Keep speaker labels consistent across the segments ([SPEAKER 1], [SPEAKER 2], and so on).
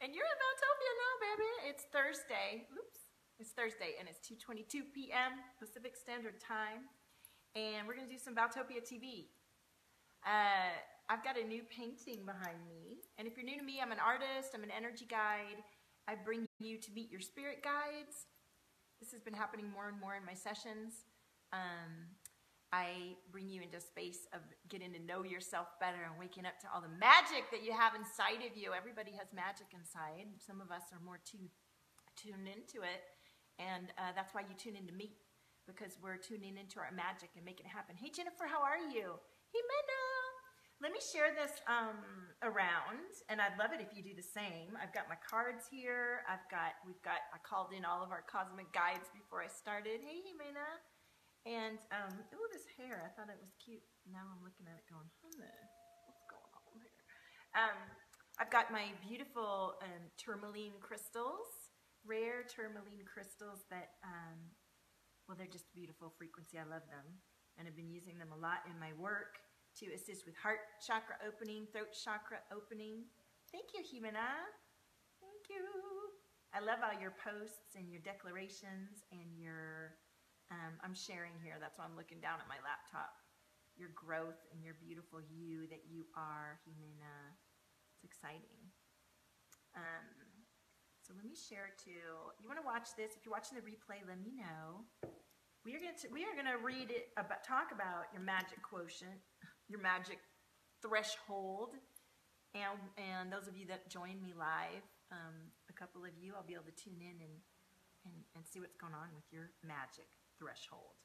[SPEAKER 1] And you're in Valtopia now, baby. It's Thursday. Oops. It's Thursday, and it's 2:22 p.m. Pacific Standard Time. And we're going to do some ValtopiaTV. I've got a new painting behind me. And if you're new to me, I'm an artist. I'm an energy guide. I bring you to meet your spirit guides. This has been happening more and more in my sessions. I bring you into a space of getting to know yourself better and waking up to all the magic that you have inside of you. Everybody has magic inside. Some of us are more tuned into it. And that's why you tune into me, because we're tuning into our magic and making it happen. Hey, Jennifer, how are you? Jimena. Let me share this around, and I'd love it if you do the same. I've got my cards here. I called in all of our cosmic guides before I started. Hey, Jimena. And, ooh, this hair, I thought it was cute. Now I'm looking at it going, what's going on here? I've got my beautiful tourmaline crystals, rare tourmaline crystals that, well, they're just beautiful frequency. I love them. And I've been using them a lot in my work to assist with heart chakra opening, throat chakra opening. Thank you, Jimena. Thank you. I love all your posts and your declarations and your... I'm sharing here. That's why I'm looking down at my laptop. Your growth and your beautiful you that you are, Jimena. It's exciting. So let me share too. You want to watch this? If you're watching the replay, let me know. We are going to read it talk about your magic quotient, your magic threshold, and those of you that join me live, a couple of you, I'll be able to tune in and see what's going on with your magic threshold.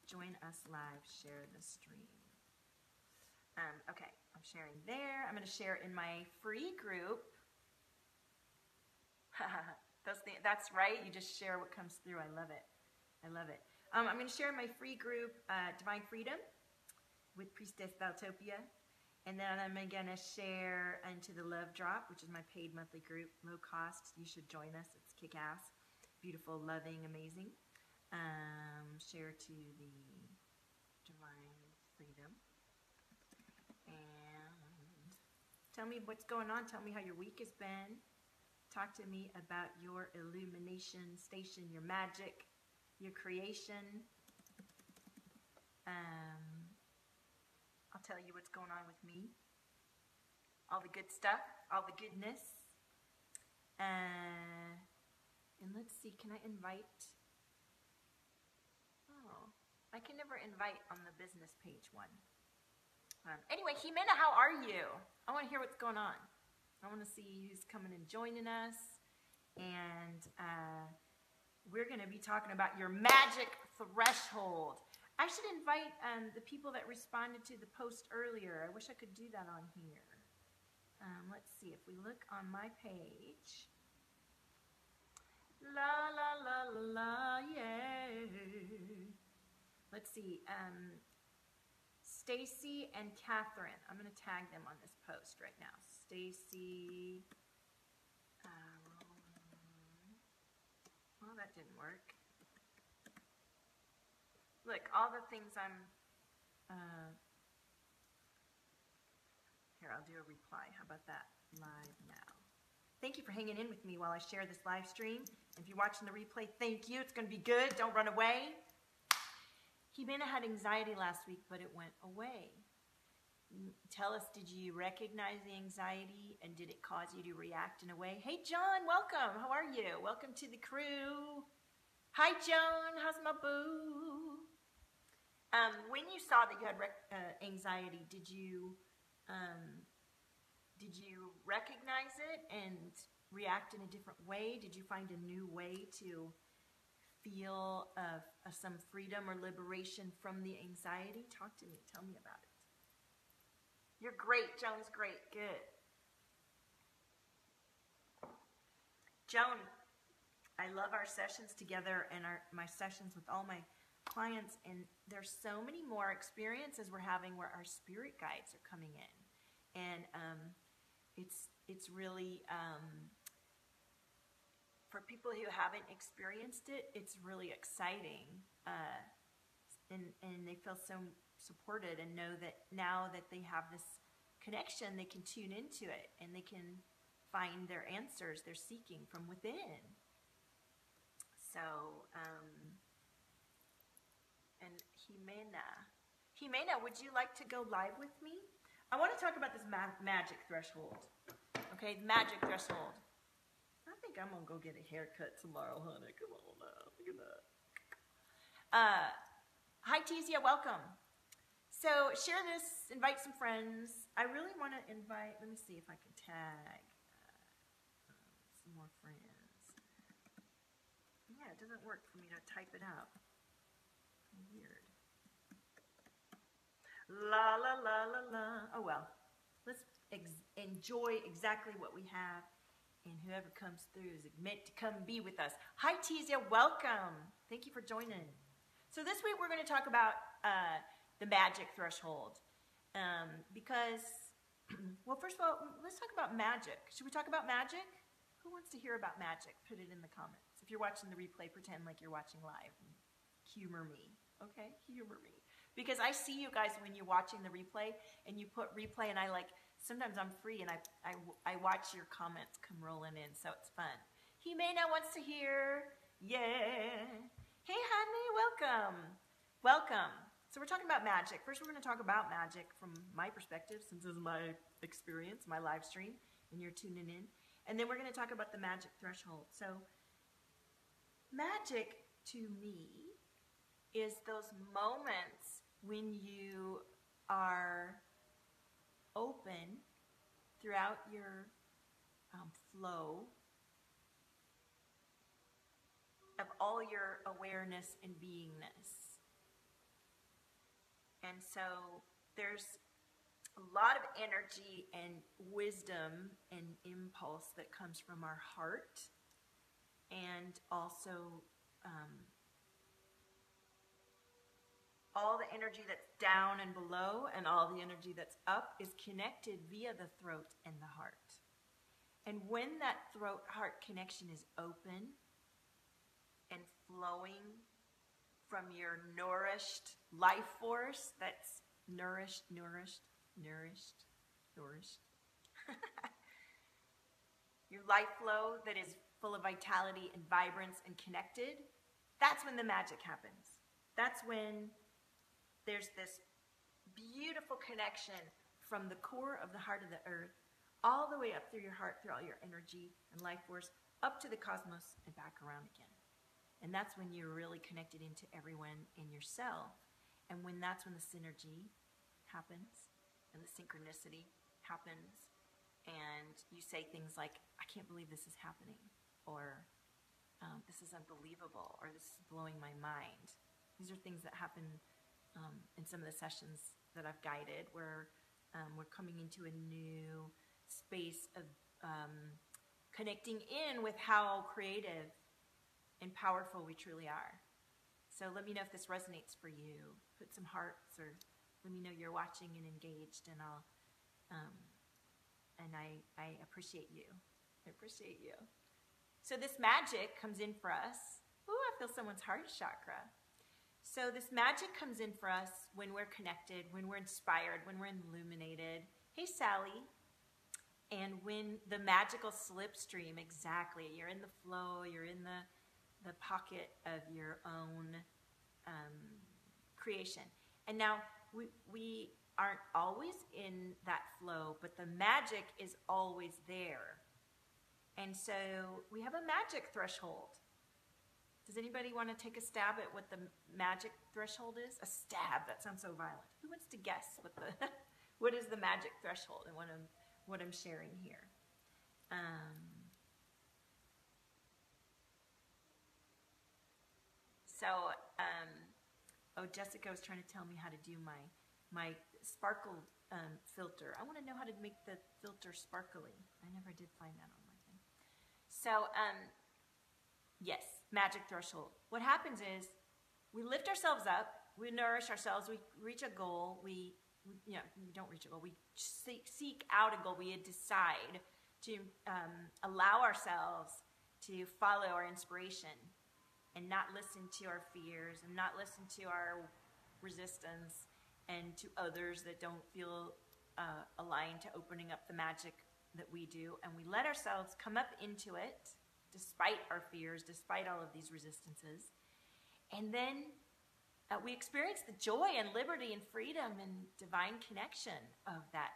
[SPEAKER 1] Join us live, share the stream. Okay, I'm sharing there. I'm going to share in my free group. That's right, you just share what comes through. I love it. I love it. I'm going to share my free group, Divine Freedom, with Priestess Valtopia. And then I'm going to share into the Love Drop, which is my paid monthly group, low cost. You should join us. It's kick-ass, beautiful, loving, amazing. Share to the Divine Freedom. And tell me what's going on. Tell me how your week has been. Talk to me about your illumination station, your magic, your creation. I'll tell you what's going on with me. All the good stuff, all the goodness. And let's see, can I invite? Oh, I can never invite on the business page one. Anyway, Jimena, how are you? I want to hear what's going on. I want to see who's coming and joining us. And we're going to be talking about your magic threshold. I should invite the people that responded to the post earlier. I wish I could do that on here. Let's see if we look on my page. La, la, la, la, la, yeah. Let's see. Stacy and Catherine. I'm going to tag them on this post right now. Stacy. Well, that didn't work. Look, all the things I'm... Here, I'll do a reply. How about that? Live now. Thank you for hanging in with me while I share this live stream. If you're watching the replay, thank you. It's going to be good. Don't run away. Jimena had anxiety last week, but it went away. Tell us, did you recognize the anxiety and did it cause you to react in a way? Hey, John, welcome. How are you? Welcome to the crew. Hi, Joan. How's my boo? When you saw that you had anxiety, did you recognize it and react in a different way? Did you find a new way to feel some freedom or liberation from the anxiety? Talk to me. Tell me about it. You're great. Joan's great. Good. Joan, I love our sessions together and my sessions with all my clients, and there's so many more experiences we're having where our spirit guides are coming in. And it's really... for people who haven't experienced it, it's really exciting, and they feel so supported and know that now that they have this connection, they can tune into it and they can find their answers they're seeking from within. So, and Jimena, would you like to go live with me? I want to talk about this magic threshold. Okay, magic threshold. I think I'm going to go get a haircut tomorrow, honey. Come on now. Look at that. Hi, Tizia. Welcome. So share this. Invite some friends. I really want to invite, let me see if I can tag some more friends. Yeah, it doesn't work for me to type it out. Weird. La, la, la, la, la. Oh, well. Let's enjoy exactly what we have. And whoever comes through is meant to come be with us. Hi, Tizia. Welcome. Thank you for joining. So this week we're going to talk about the magic threshold. Because, well, first of all, let's talk about magic. Should we talk about magic? Who wants to hear about magic? Put it in the comments. If you're watching the replay, pretend like you're watching live. Humor me, okay? Humor me. Because I see you guys when you're watching the replay, and you put replay, and I like, sometimes I'm free, and I watch your comments come rolling in, so it's fun. Jimena wants to hear. Yeah. Hey, honey, welcome. Welcome. So we're talking about magic. First, we're going to talk about magic from my perspective, since this is my experience, my live stream, and you're tuning in. And then we're going to talk about the magic threshold. So magic, to me, is those moments when you are open throughout your flow of all your awareness and beingness. And so there's a lot of energy and wisdom and impulse that comes from our heart, and also all the energy that's down and below, and all the energy that's up is connected via the throat and the heart. And when that throat-heart connection is open and flowing from your nourished life force, that's nourished, your life flow that is full of vitality and vibrance and connected, that's when the magic happens. That's when there's this beautiful connection from the core of the heart of the earth all the way up through your heart, through all your energy and life force, up to the cosmos and back around again. And that's when you're really connected into everyone in yourself. And that's when the synergy happens and the synchronicity happens. And you say things like, I can't believe this is happening. Or this is unbelievable. Or this is blowing my mind. These are things that happen in some of the sessions that I've guided, where we're coming into a new space of connecting in with how creative and powerful we truly are. So let me know if this resonates for you. Put some hearts, or let me know you're watching and engaged, and I'll and I appreciate you. I appreciate you. So this magic comes in for us. Ooh, I feel someone's heart chakra. So this magic comes in for us when we're connected, when we're inspired, when we're illuminated. Hey, Sally. And when the magical slipstream, exactly, you're in the flow, you're in the pocket of your own creation. And now we aren't always in that flow, but the magic is always there. And so we have a magic threshold. Does anybody want to take a stab at what the magic threshold is? A stab, that sounds so violent. Who wants to guess what is the magic threshold and what I'm sharing here? Jessica was trying to tell me how to do my sparkle filter. I want to know how to make the filter sparkly. I never did find that on my thing. So, yes, magic threshold. What happens is we lift ourselves up, we nourish ourselves, we reach a goal, we don't reach a goal, we seek out a goal, we decide to allow ourselves to follow our inspiration and not listen to our fears and not listen to our resistance and to others that don't feel aligned to opening up the magic that we do, and we let ourselves come up into it, despite our fears, despite all of these resistances. And then we experience the joy and liberty and freedom and divine connection of that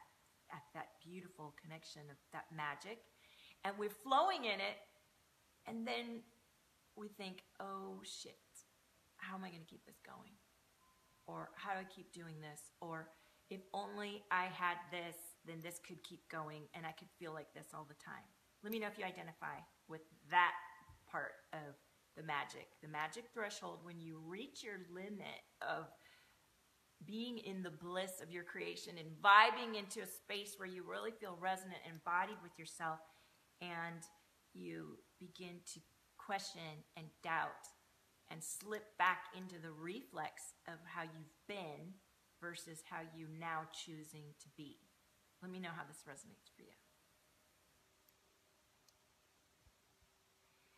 [SPEAKER 1] beautiful connection of that magic. And we're flowing in it, and then we think, oh shit, how am I going to keep this going? Or how do I keep doing this? Or if only I had this, then this could keep going and I could feel like this all the time. Let me know if you identify with that part of the magic threshold, when you reach your limit of being in the bliss of your creation and vibing into a space where you really feel resonant and embodied with yourself, and you begin to question and doubt and slip back into the reflex of how you've been versus how you now choosing to be. Let me know how this resonates for you.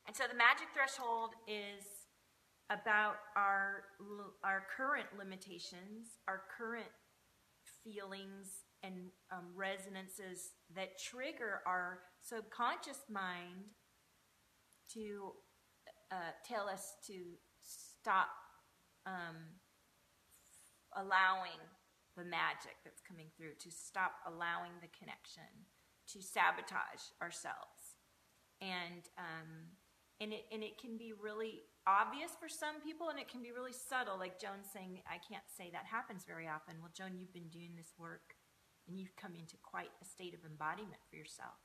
[SPEAKER 1] And so the magic threshold is about our current limitations, our current feelings and resonances that trigger our subconscious mind to tell us to stop allowing the magic that's coming through, to stop allowing the connection, to sabotage ourselves. And it can be really obvious for some people, and it can be really subtle, like Joan's saying, I can't say that happens very often. Well, Joan, you've been doing this work, and you've come into quite a state of embodiment for yourself.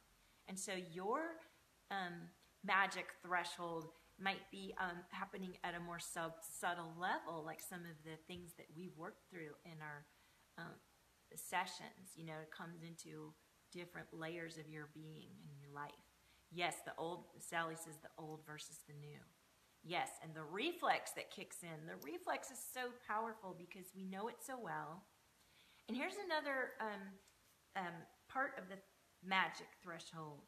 [SPEAKER 1] And so your magic threshold might be happening at a more subtle level, like some of the things that we've worked through in our sessions. You know, it comes into different layers of your being and your life. Yes, Sally says the old versus the new. Yes, and the reflex that kicks in. The reflex is so powerful because we know it so well. And here's another part of the magic threshold.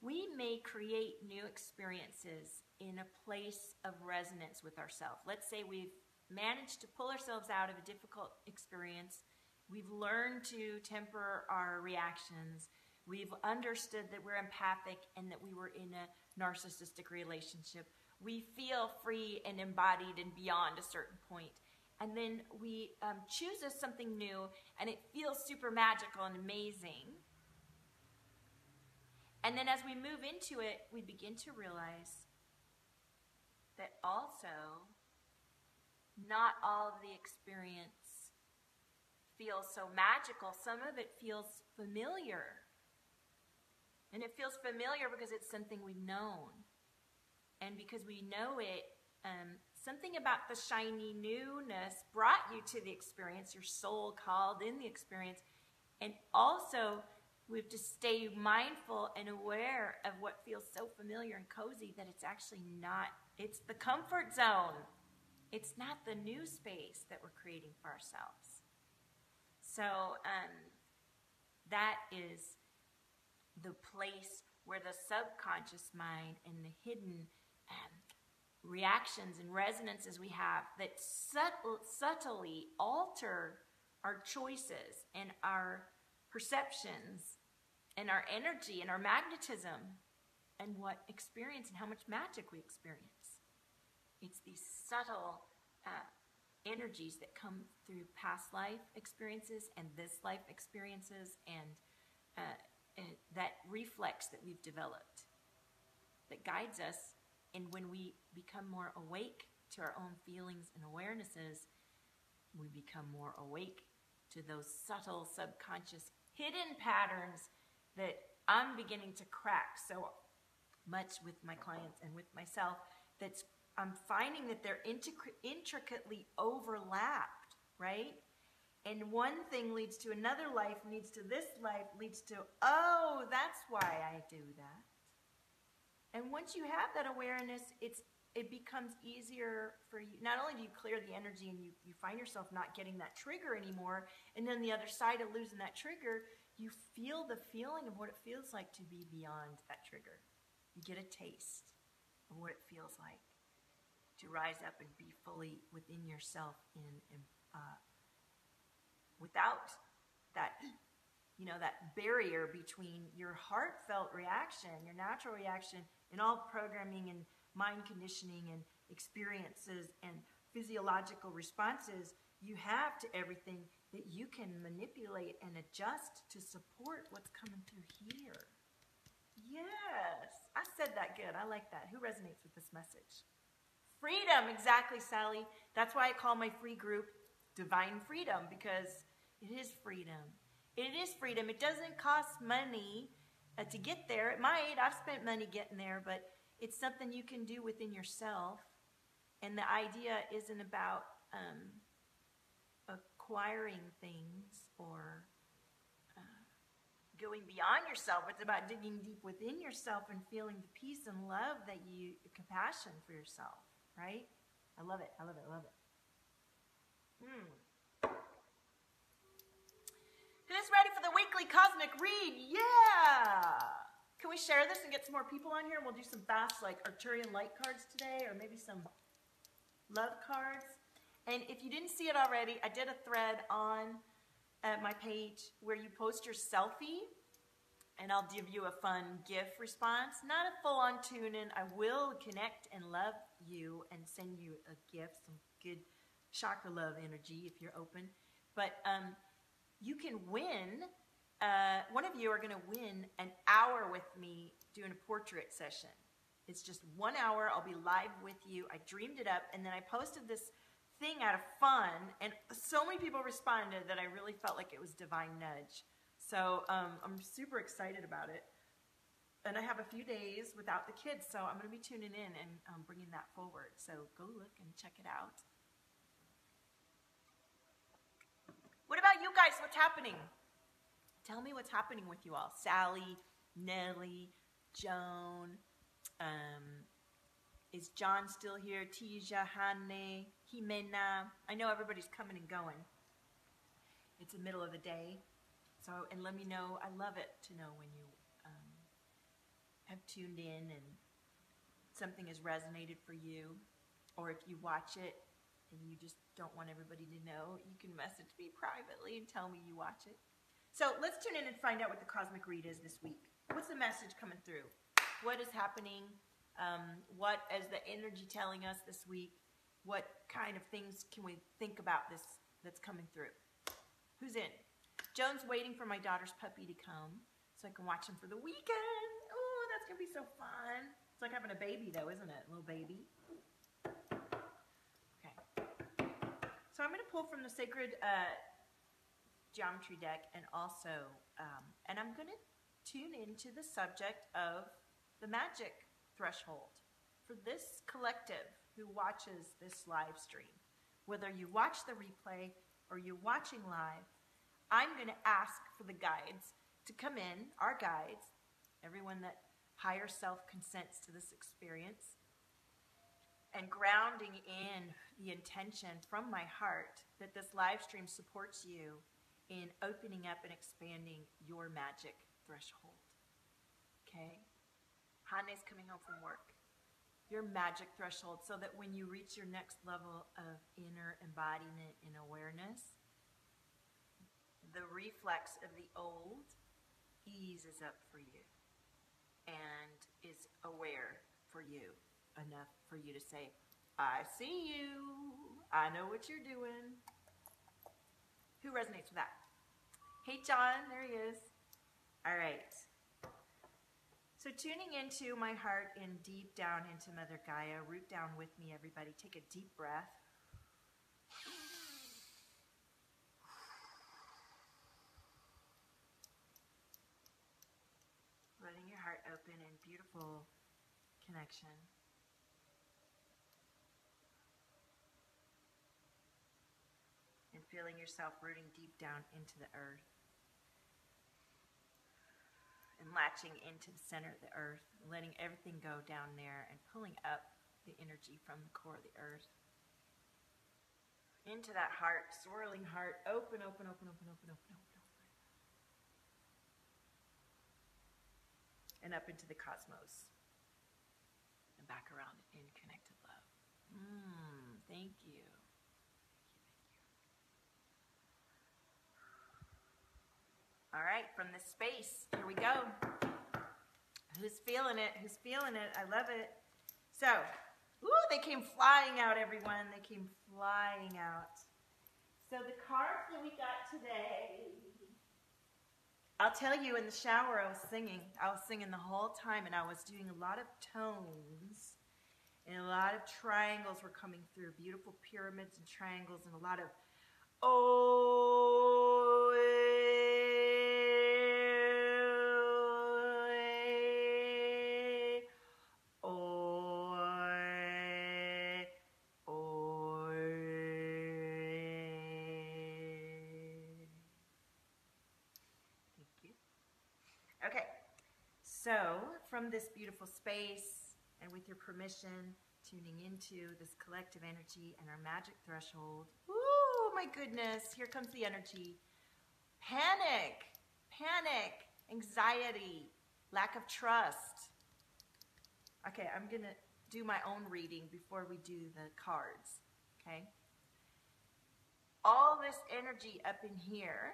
[SPEAKER 1] We may create new experiences in a place of resonance with ourselves. Let's say we've managed to pull ourselves out of a difficult experience. We've learned to temper our reactions. We've understood that we're empathic and that we were in a narcissistic relationship. We feel free and embodied and beyond a certain point. And then we choose something new, and it feels super magical and amazing. And then as we move into it, we begin to realize that also not all of the experience feels so magical. Some of it feels familiar. And it feels familiar because it's something we've known. And because we know it, something about the shiny newness brought you to the experience. Your soul called in the experience. And also, we have to stay mindful and aware of what feels so familiar and cozy that it's actually not. It's the comfort zone. It's not the new space that we're creating for ourselves. So that is the place where the subconscious mind and the hidden reactions and resonances we have that subtly alter our choices and our perceptions and our energy and our magnetism and what experience and how much magic we experience. It's these subtle energies that come through past life experiences and this life experiences and that reflex that we've developed that guides us. And when we become more awake to our own feelings and awarenesses, we become more awake to those subtle, subconscious, hidden patterns that I'm beginning to crack so much with my clients and with myself. I'm finding that they're intricately overlapped, right? And one thing leads to another life, leads to this life, leads to, oh, that's why I do that. And once you have that awareness, it becomes easier for you. Not only do you clear the energy and you find yourself not getting that trigger anymore, and then the other side of losing that trigger, you feel the feeling of what it feels like to be beyond that trigger. You get a taste of what it feels like to rise up and be fully within yourself without that that barrier between your heartfelt reaction, your natural reaction, and all programming and mind conditioning and experiences and physiological responses you have to everything, that you can manipulate and adjust to support what's coming through here. Yes, I said that good. I like that. Who resonates with this message? Freedom, exactly, Sally. That's why I call my free group Divine Freedom, because it is freedom. It is freedom. It doesn't cost money to get there. It might. I've spent money getting there, but it's something you can do within yourself. And the idea isn't about acquiring things or going beyond yourself. It's about digging deep within yourself and feeling the peace and love that compassion for yourself, right? I love it. I love it. I love it. Who's ready for the weekly cosmic read? Yeah! Can we share this and get some more people on here? We'll do some fast, like Arcturian light cards today, or maybe some love cards. And if you didn't see it already, I did a thread on my page where you post your selfie, and I'll give you a fun GIF response. Not a full-on tune-in. I will connect and love you and send you a GIF, some good chakra love energy if you're open. But you can win. One of you are going to win an hour with me doing a portrait session. It's just 1 hour. I'll be live with you. I dreamed it up, and then I posted this thing out of fun, and so many people responded that I really felt like it was divine nudge. So I'm super excited about it. And I have a few days without the kids, so I'm going to be tuning in and bringing that forward. So go look and check it out. What about you guys? What's happening? Tell me what's happening with you all. Sally, Nellie, Joan, is John still here? Tija, Hanne, Jimena. I know everybody's coming and going. It's the middle of the day. So, and let me know. I love it to know when you have tuned in and something has resonated for you. Or if you watch it and you just don't want everybody to know, you can message me privately and tell me you watch it. So let's tune in and find out what the cosmic read is this week. What's the message coming through? What is happening? What is the energy telling us this week? What kind of things can we think about this that's coming through? Who's in? Joan's waiting for my daughter's puppy to come so I can watch him for the weekend. Oh, that's going to be so fun. It's like having a baby, though, isn't it? A little baby. Okay. So I'm going to pull from the Sacred Geometry deck, and also, and I'm going to tune into the subject of the magic threshold for this collective who watches this live stream. Whether you watch the replay or you're watching live, I'm going to ask for the guides to come in, our guides, everyone that higher self consents to this experience, and grounding in the intention from my heart that this live stream supports you in opening up and expanding your magic threshold. Okay? Hanne's coming home from work. Your magic threshold, so that when you reach your next level of inner embodiment and awareness, the reflex of the old eases up for you and is aware for you enough for you to say, I see you. I know what you're doing. Who resonates with that? Hey, John, there he is. All right. So tuning into my heart and deep down into Mother Gaia. Root down with me, everybody. Take a deep breath. Letting your heart open in beautiful connection. And feeling yourself rooting deep down into the earth. And latching into the center of the earth, letting everything go down there and pulling up the energy from the core of the earth. Into that heart, swirling heart, open, open, open, open, open, open, open, open. And up into the cosmos. And back around in connected love. Thank you. All right, from this space, here we go. Who's feeling it? Who's feeling it? I love it. So, ooh, they came flying out, everyone. They came flying out. So the cards that we got today, I'll tell you, in the shower I was singing. I was singing the whole time, and I was doing a lot of tones, and a lot of triangles were coming through, beautiful pyramids and triangles, and a lot of oh, okay, so from this beautiful space and with your permission, tuning into this collective energy and our magic threshold. Ooh, my goodness, here comes the energy. Panic, anxiety, lack of trust. Okay, I'm going to do my own reading before we do the cards, okay? All this energy up in here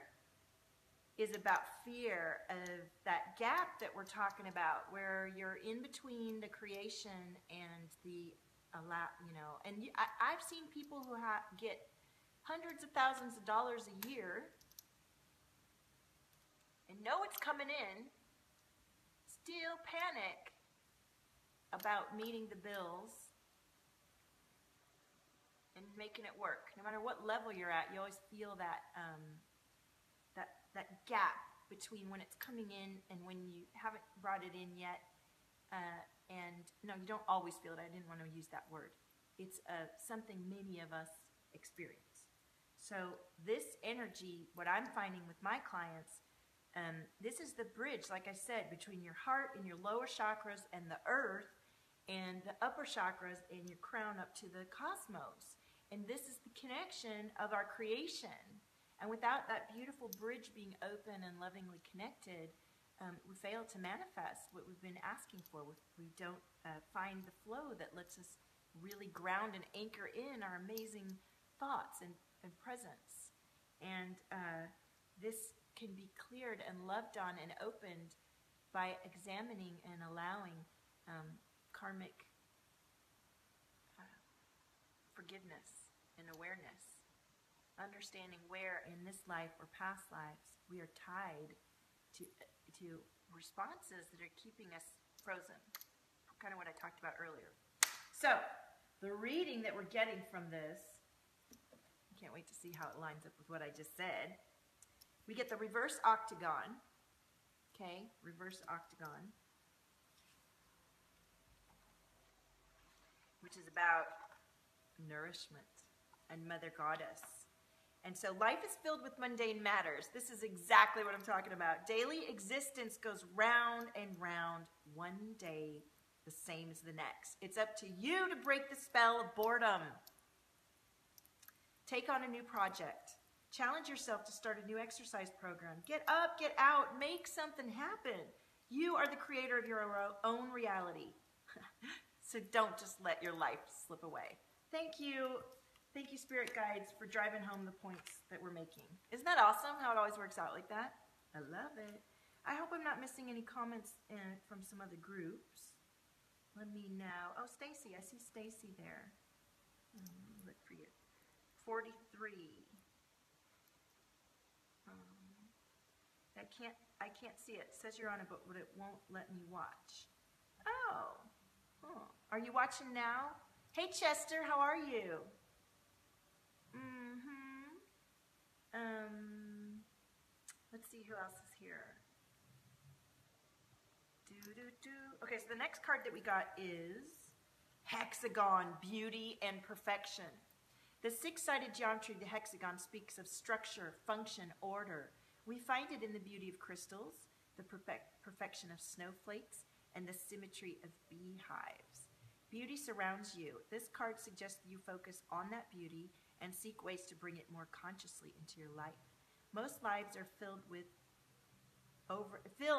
[SPEAKER 1] is about fear of that gap that we're talking about, where you're in between the creation and the and I've seen people who get hundreds of thousands of dollars a year and know it's coming in, still panic about meeting the bills and making it work. No matter what level you're at, you always feel that that gap between when it's coming in and when you haven't brought it in yet. And no, you don't always feel it. I didn't want to use that word. It's something many of us experience. So this energy, what I'm finding with my clients, this is the bridge, like I said, between your heart and your lower chakras and the earth, and the upper chakras and your crown up to the cosmos. And this is the connection of our creation. And without that beautiful bridge being open and lovingly connected, we fail to manifest what we've been asking for. We don't find the flow that lets us really ground and anchor in our amazing thoughts and presence. And this can be cleared and loved on and opened by examining and allowing karmic forgiveness and awareness. Understanding where in this life or past lives we are tied to responses that are keeping us frozen. Kind of what I talked about earlier. So, the reading that we're getting from this, I can't wait to see how it lines up with what I just said. We get the reverse octagon. Okay, reverse octagon. Which is about nourishment and Mother Goddess. And so life is filled with mundane matters. This is exactly what I'm talking about. Daily existence goes round and round, one day the same as the next. It's up to you to break the spell of boredom. Take on a new project. Challenge yourself to start a new exercise program. Get up, get out, make something happen. You are the creator of your own reality. So don't just let your life slip away. Thank you. Thank you, Spirit Guides, for driving home the points that we're making. Isn't that awesome how it always works out like that? I love it. I hope I'm not missing any comments from some other groups. Let me know. Oh, Stacy. I see Stacy there. Look for you. 43. I can't see it. It says you're on it, but it won't let me watch. Oh. Huh. Are you watching now? Hey, Chester. How are you? Let's see who else is here. Okay, so the next card that we got is Hexagon, Beauty and Perfection. The six-sided geometry of the hexagon speaks of structure, function, order. We find it in the beauty of crystals, the perfection of snowflakes, and the symmetry of beehives. Beauty surrounds you. This card suggests that you focus on that beauty and seek ways to bring it more consciously into your life. Most lives are filled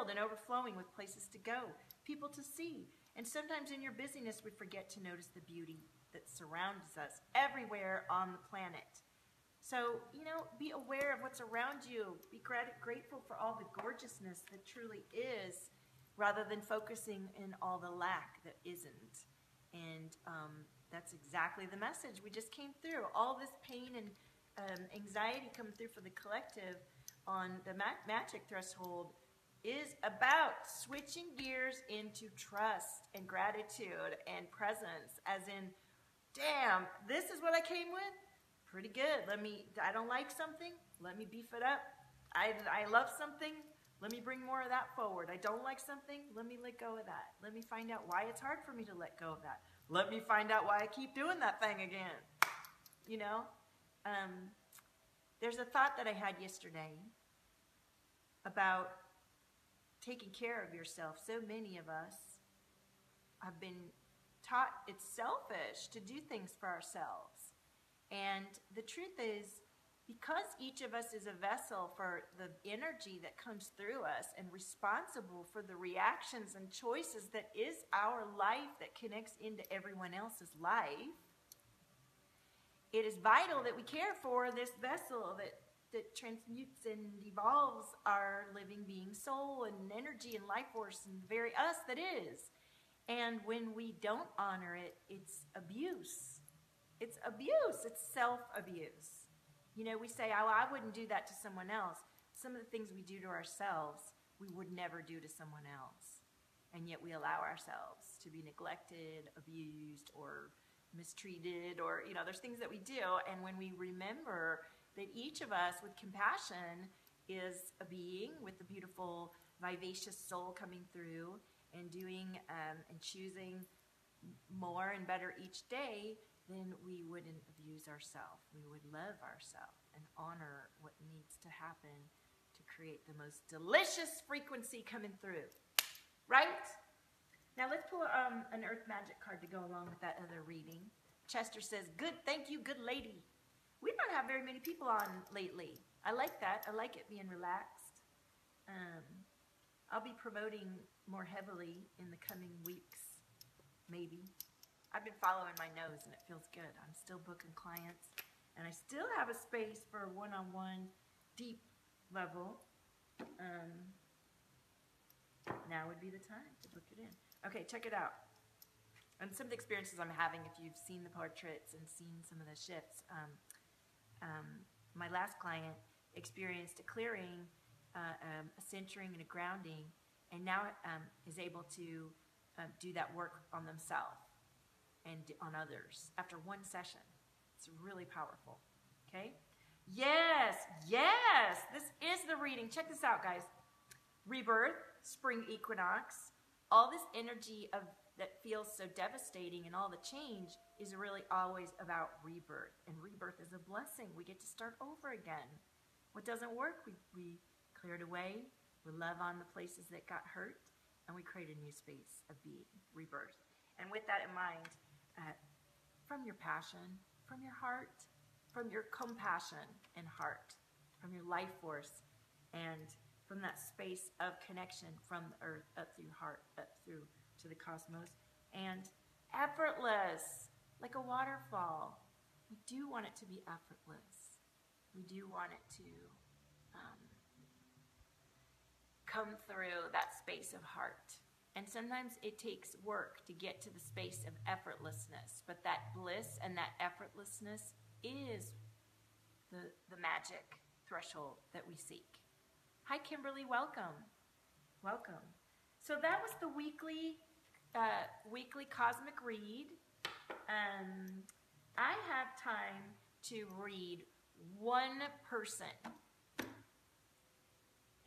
[SPEAKER 1] and overflowing with places to go, people to see. And sometimes in your busyness, we forget to notice the beauty that surrounds us everywhere on the planet. So, you know, be aware of what's around you. Be grateful for all the gorgeousness that truly is, rather than focusing in all the lack that isn't. And that's exactly the message we just came through. All this pain and anxiety come through for the collective on the magic threshold is about switching gears into trust and gratitude and presence, as in, damn, this is what I came with? Pretty good. I don't like something, let me beef it up. I love something, let me bring more of that forward. I don't like something, let me let go of that. Let me find out why it's hard for me to let go of that. Let me find out why I keep doing that thing again. You know? There's a thought that I had yesterday about taking care of yourself. So many of us have been taught it's selfish to do things for ourselves. And the truth is, because each of us is a vessel for the energy that comes through us and responsible for the reactions and choices that is our life that connects into everyone else's life, it is vital that we care for this vessel that transmutes and evolves our living being soul and energy and life force and the very us that is. And when we don't honor it, it's abuse. It's abuse. It's self-abuse. You know, we say, oh, I wouldn't do that to someone else. Some of the things we do to ourselves, we would never do to someone else. And yet we allow ourselves to be neglected, abused, or mistreated, or, you know, there's things that we do. And when we remember that each of us with compassion is a being with a beautiful, vivacious soul coming through and doing and choosing more and better each day, then we wouldn't abuse ourselves. We would love ourselves and honor what needs to happen to create the most delicious frequency coming through. Right? Now let's pull an Earth Magic card to go along with that other reading. Chester says, good, thank you, good lady. We don't have very many people on lately. I like that. I like it being relaxed. I'll be promoting more heavily in the coming weeks, maybe. I've been following my nose and it feels good. I'm still booking clients and I still have a space for one-on-one deep level. Now would be the time to book it in. Okay, check it out. And some of the experiences I'm having, if you've seen the portraits and seen some of the shifts, my last client experienced a clearing, a centering and a grounding, and now is able to do that work on themselves and on others after one session. It's really powerful. Okay? Yes, yes, this is the reading. Check this out, guys. Rebirth, spring equinox, all this energy that feels so devastating and all the change is really always about rebirth. And rebirth is a blessing. We get to start over again. What doesn't work, we clear it away. We love on the places that got hurt, and we create a new space of being, rebirth. And with that in mind, from your passion, from your heart, from your compassion and heart, from your life force, and from that space of connection from the earth up through heart, up through to the cosmos, and effortless, like a waterfall. We do want it to be effortless. We do want it to come through that space of heart. And sometimes it takes work to get to the space of effortlessness, but that bliss and that effortlessness is the magic threshold that we seek. Hi, Kimberly, welcome. Welcome. So that was the weekly cosmic read. I have time to read one person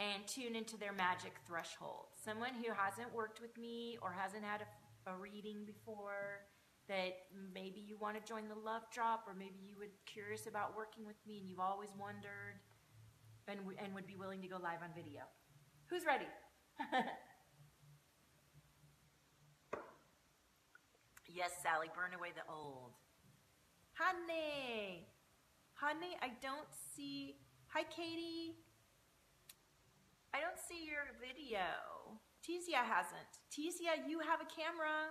[SPEAKER 1] and tune into their magic threshold. Someone who hasn't worked with me or hasn't had a reading before, that maybe you want to join the love drop, or maybe you were curious about working with me and you've always wondered and would be willing to go live on video. Who's ready? Yes, Sally, burn away the old. Honey, I don't see, hi Katie. I don't see your video. Tizia hasn't. Tizia, you have a camera.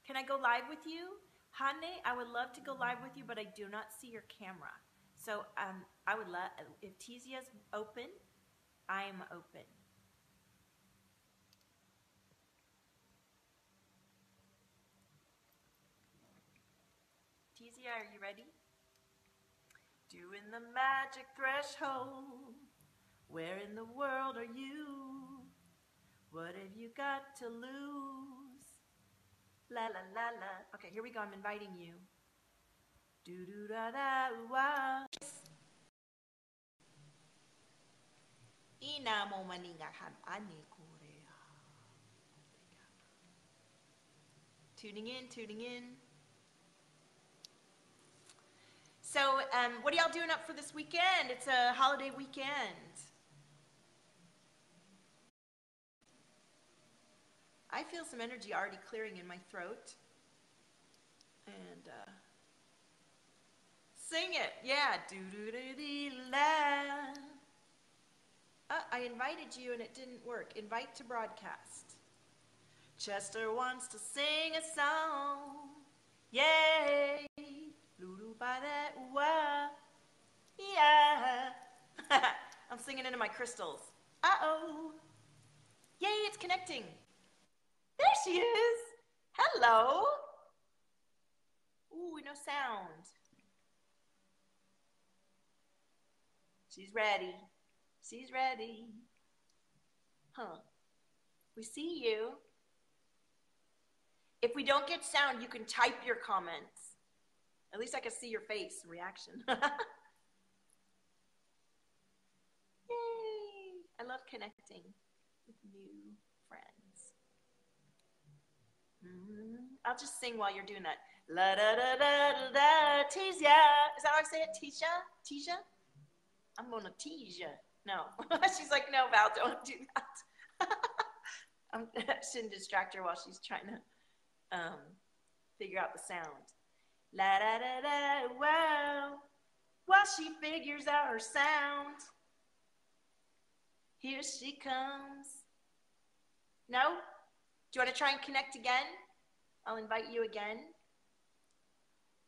[SPEAKER 1] Can I go live with you? Honey, I would love to go live with you, but I do not see your camera. So I would love, if Tizia's open, I'm open. Tizia, are you ready? Doing the magic threshold. Where in the world are you? What have you got to lose? La la la la. Okay, here we go. I'm inviting you. Do do da da wa. Ina mo maningahan ani korea. Tuning in, tuning in. So, what are y'all doing up for this weekend? It's a holiday weekend. I feel some energy already clearing in my throat. And sing it. Yeah. Do-do-do-dee-la. I invited you and it didn't work. Invite to broadcast. Chester wants to sing a song. Yay. Lulu by that wa. Yeah. I'm singing into my crystals. Uh-oh. Yay, it's connecting. There she is. Hello. Ooh, no sound. She's ready. She's ready. Huh. We see you. If we don't get sound, you can type your comments. At least I can see your face reaction. Yay. I love connecting with new friends. I'll just sing while you're doing that. La da da da da da. Tizia. Is that how I say it? Tisha? Tisha? I'm gonna tease you. No. She's like, no, Val, don't do that. I shouldn't distract her while she's trying to figure out the sound. La da da da. Wow. While she figures out her sound, here she comes. No? Do you want to try and connect again? I'll invite you again.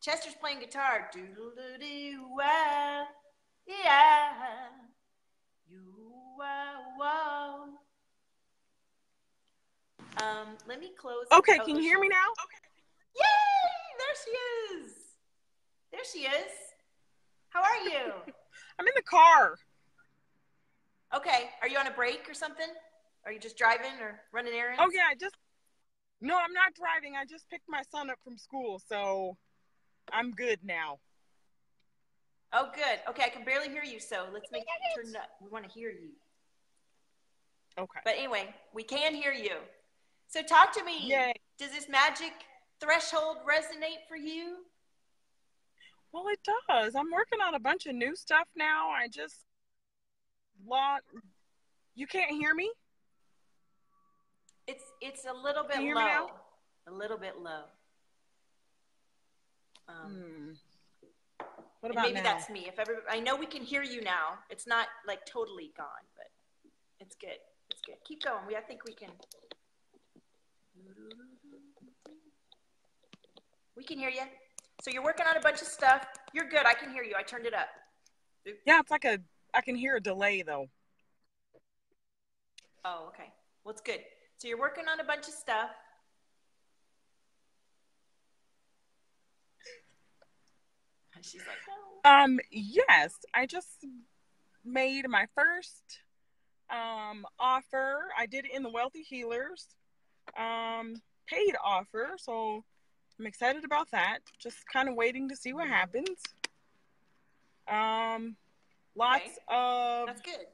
[SPEAKER 1] Chester's playing guitar. Doodle-doo-doo-wow. Yeah. You wow. Let me close.
[SPEAKER 2] Okay, can you hear me now?
[SPEAKER 1] Okay. Yay! There she is. There she is. How are you?
[SPEAKER 2] I'm in the car.
[SPEAKER 1] Okay. Are you on a break or something? Are you just driving or running errands?
[SPEAKER 2] Oh, yeah, No, I'm not driving. I just picked my son up from school, so I'm good now.
[SPEAKER 1] Oh, good. Okay, I can barely hear you, so let's turn it up. We want to hear you.
[SPEAKER 2] Okay.
[SPEAKER 1] But anyway, we can hear you. So talk to me.
[SPEAKER 2] Yay.
[SPEAKER 1] Does this magic threshold resonate for you?
[SPEAKER 2] Well, it does. I'm working on a bunch of new stuff now. You can't hear me?
[SPEAKER 1] It's a little bit
[SPEAKER 2] low.
[SPEAKER 1] Now? A little bit low.
[SPEAKER 2] What about
[SPEAKER 1] maybe
[SPEAKER 2] now?
[SPEAKER 1] That's me. I know we can hear you now. It's not like totally gone, but it's good. It's good. Keep going. I think we can. We can hear you. So you're working on a bunch of stuff. You're good. I can hear you. I turned it up.
[SPEAKER 2] Yeah, it's like I can hear a delay though.
[SPEAKER 1] Oh, okay. Well, it's good. So you're working on a bunch of stuff. She's like, no.
[SPEAKER 2] Yes, I just made my first offer. I did it in the Wealthy Healers paid offer, so I'm excited about that. Just kind of waiting to see what happens. Lots of
[SPEAKER 1] That's good.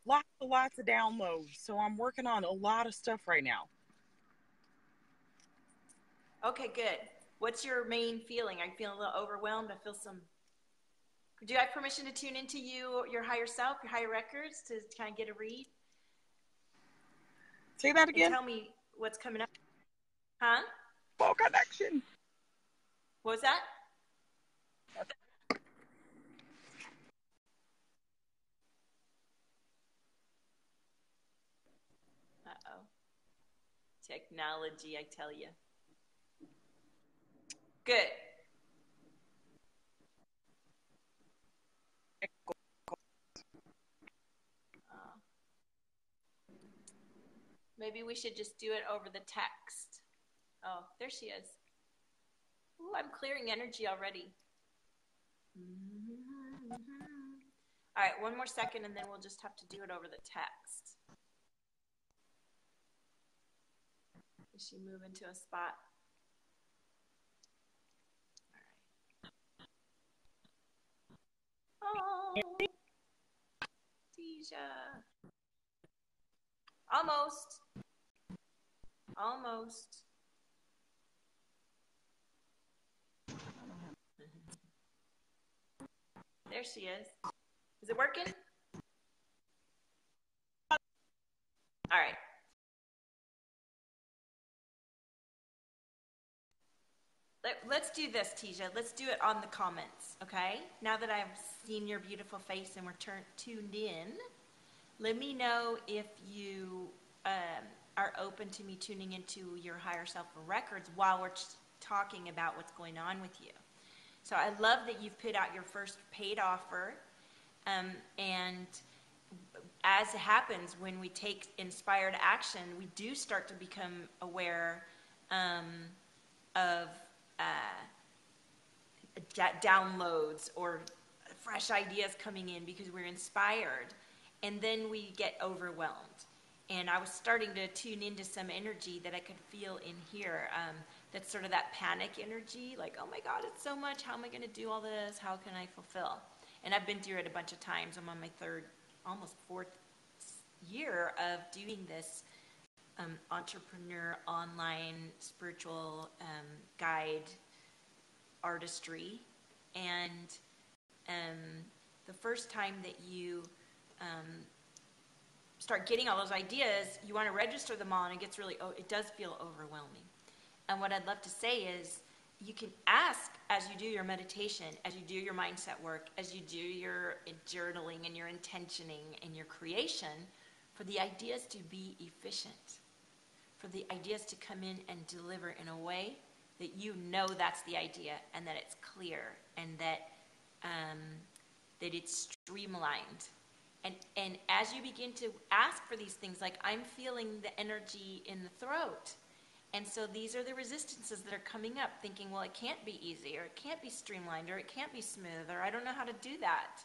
[SPEAKER 2] Lots of downloads. So I'm working on a lot of stuff right now.
[SPEAKER 1] Okay, good. What's your main feeling? Are you feeling a little overwhelmed? I feel some. Do you have permission to tune into your higher self, your higher records, to kind of get a read?
[SPEAKER 2] Say that again.
[SPEAKER 1] And tell me what's coming up. Huh?
[SPEAKER 2] Full connection.
[SPEAKER 1] What was that? Uh-oh. Technology, I tell you. Good. maybe we should just do it over the text. Oh, there she is. Ooh, I'm clearing energy already. All right, one more second and then we'll just have to do it over the text. Does she move into a spot? All right. Oh, Tisha. Almost. Almost. There she is. Is it working? All right. Let's do this, Tisha. Let's do it on the comments, okay? Now that I've seen your beautiful face and we're tuned in, let me know if you are open to me tuning into your higher self records while we're talking about what's going on with you. So I love that you've put out your first paid offer, and as it happens, when we take inspired action, we do start to become aware of downloads or fresh ideas coming in because we're inspired, and then we get overwhelmed. And I was starting to tune into some energy that I could feel in here. That's sort of that panic energy, like, oh my God, it's so much. How am I going to do all this? How can I fulfill? And I've been through it a bunch of times. I'm on my third, almost fourth year of doing this entrepreneur online spiritual guide artistry. And the first time that you start getting all those ideas, you want to register them all, and it gets really, it does feel overwhelming. And what I'd love to say is, you can ask as you do your meditation, as you do your mindset work, as you do your journaling and your intentioning and your creation, for the ideas to be efficient, for the ideas to come in and deliver in a way that you know that's the idea, and that it's clear, and that that it's streamlined. And as you begin to ask for these things, like, I'm feeling the energy in the throat. And so these are the resistances that are coming up, thinking, well, it can't be easy, or it can't be streamlined, or it can't be smooth, or I don't know how to do that.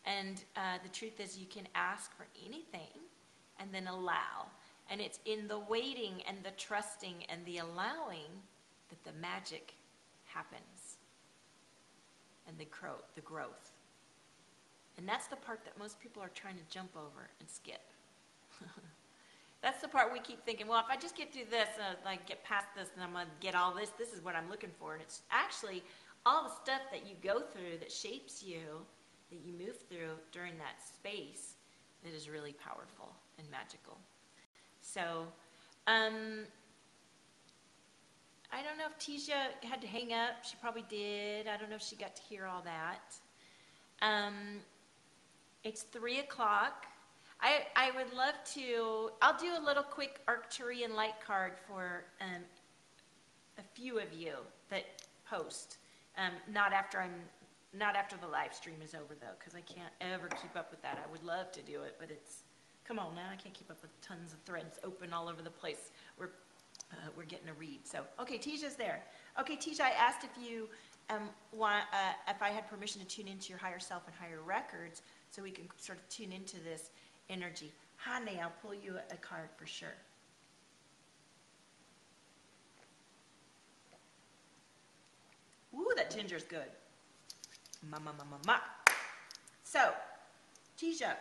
[SPEAKER 1] And the truth is, you can ask for anything and then allow. And it's in the waiting and the trusting and the allowing that the magic happens, and the growth. And that's the part that most people are trying to jump over and skip. That's the part we keep thinking, well, if I just get through this, like get past this, and I'm going to get all this, this is what I'm looking for. And it's actually all the stuff that you go through that shapes you, that you move through during that space, that is really powerful and magical. So, I don't know if Tisha had to hang up. She probably did. I don't know if she got to hear all that. It's 3 o'clock. I would love to, I'll do a little quick Arcturian light card for a few of you that post. Not after the live stream is over, though, because I can't ever keep up with that. I would love to do it, but it's, come on now, I can't keep up with tons of threads open all over the place. We're getting a read. So, okay, Tisha's there. Okay, Tisha, I asked if you if I had permission to tune into your higher self and higher records, so we can sort of tune into this energy. Honey, I'll pull you a card for sure. Ooh, that ginger's good. Ma. So, Tisha,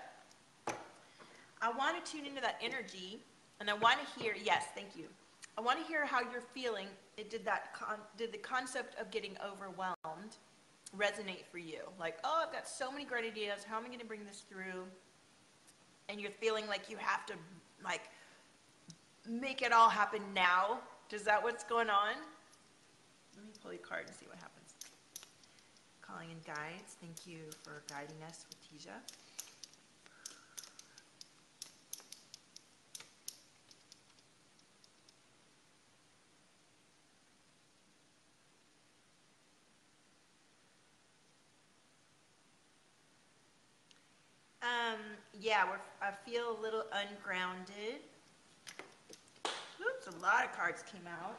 [SPEAKER 1] I want to tune into that energy, and I want to hear, yes, thank you. I want to hear how you're feeling. Did the concept of getting overwhelmed resonate for you? Like, oh, I've got so many great ideas. How am I going to bring this through? And you're feeling like you have to, like, make it all happen now. Is that what's going on? Let me pull your card and see what happens. Calling in guides. Thank you for guiding us with Tisha. Yeah, I feel a little ungrounded. lot of cards came out.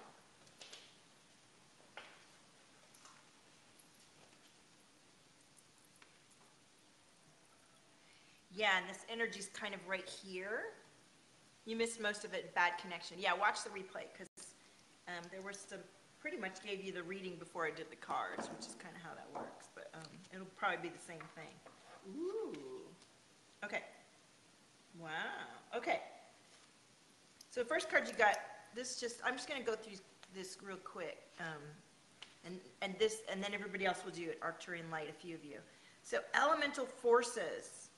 [SPEAKER 1] Yeah, and this energy's kind of right here. You missed most of it, bad connection. Yeah, watch the replay, because there was some, pretty much gave you the reading before I did the cards, which is kind of how that works. But it'll probably be the same thing. Ooh. Okay. Wow. Okay. So the first card you got, this just, I'm just going to go through this real quick. And then everybody else will do it, Arcturian Light, a few of you. So elemental forces.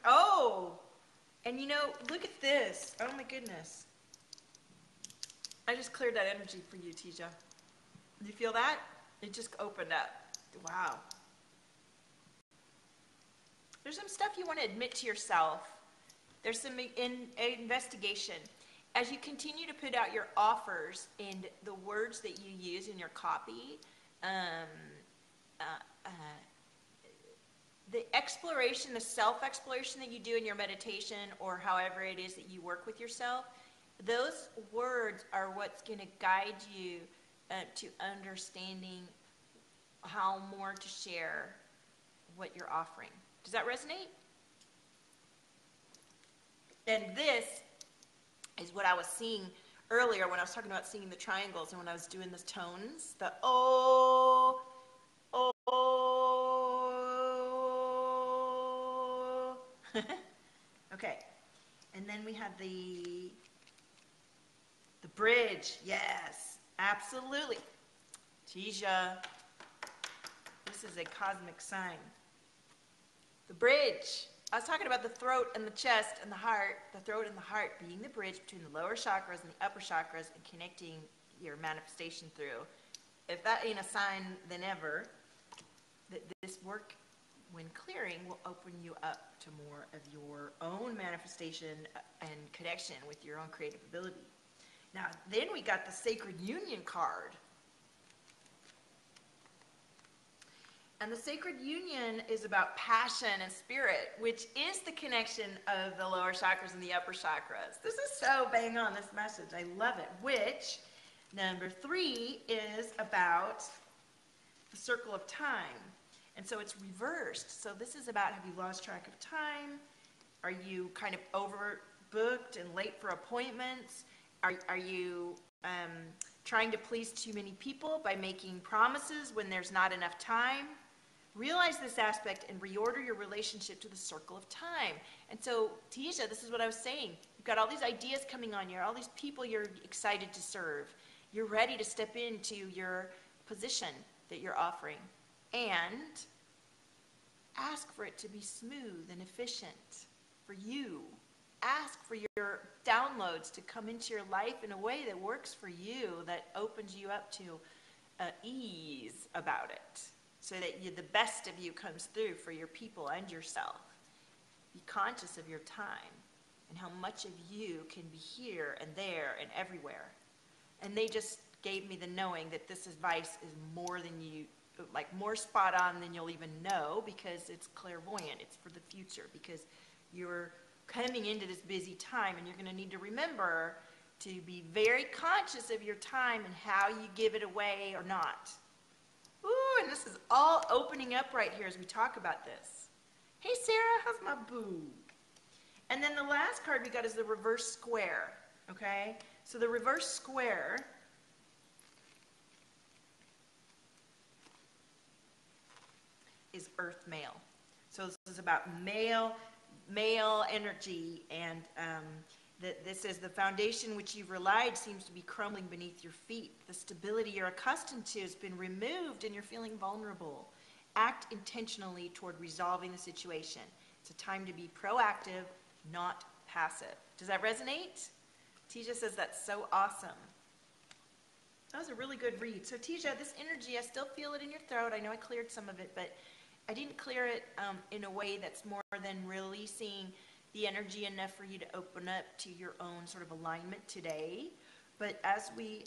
[SPEAKER 1] Oh, and you know, look at this. Oh my goodness. I just cleared that energy for you, Tija. Do you feel that? It just opened up. Wow. There's some stuff you want to admit to yourself. There's some investigation. As you continue to put out your offers and the words that you use in your copy, the exploration, the self-exploration that you do in your meditation, or however it is that you work with yourself, those words are what's going to guide you to understanding how more to share what you're offering. Does that resonate? And this is what I was seeing earlier when I was talking about seeing the triangles and when I was doing the tones, the oh, oh, oh. Okay. And then we have the bridge. Yes, absolutely. Tisha, this is a cosmic sign. The bridge. I was talking about the throat and the chest and the heart, the throat and the heart being the bridge between the lower chakras and the upper chakras and connecting your manifestation through. If that ain't a sign, then ever, that this work, when clearing, will open you up to more of your own manifestation and connection with your own creative ability. Now, then we got the Sacred Union card. And the Sacred Union is about passion and spirit, which is the connection of the lower chakras and the upper chakras. This is so bang on, this message. I love it. Which, number 3, is about the circle of time. And so it's reversed. So this is about, have you lost track of time? Are you kind of overbooked and late for appointments? Are you trying to please too many people by making promises when there's not enough time? Realize this aspect and reorder your relationship to the circle of time. And so, Tisha, this is what I was saying. You've got all these ideas coming on you, all these people you're excited to serve. You're ready to step into your position that you're offering. And ask for it to be smooth and efficient for you. Ask for your downloads to come into your life in a way that works for you, that opens you up to ease about it, so that the best of you comes through for your people and yourself. Be conscious of your time and how much of you can be here and there and everywhere. And they just gave me the knowing that this advice is more than you, like more spot on than you'll even know, because it's clairvoyant. It's for the future, because you're coming into this busy time and you're going to need to remember to be very conscious of your time and how you give it away or not. Ooh, and this is all opening up right here as we talk about this. Hey, Sarah, how's my boo? And then the last card we got is the reverse square, okay? So the reverse square is earth male. So this is about male energy, and this is the foundation which you've relied seems to be crumbling beneath your feet. The stability you're accustomed to has been removed and you're feeling vulnerable. Act intentionally toward resolving the situation. It's a time to be proactive, not passive. Does that resonate? Tisha says that's so awesome. That was a really good read. So Tisha, this energy, I still feel it in your throat. I know I cleared some of it, but I didn't clear it in a way that's more than releasing the energy enough for you to open up to your own sort of alignment today. But as we,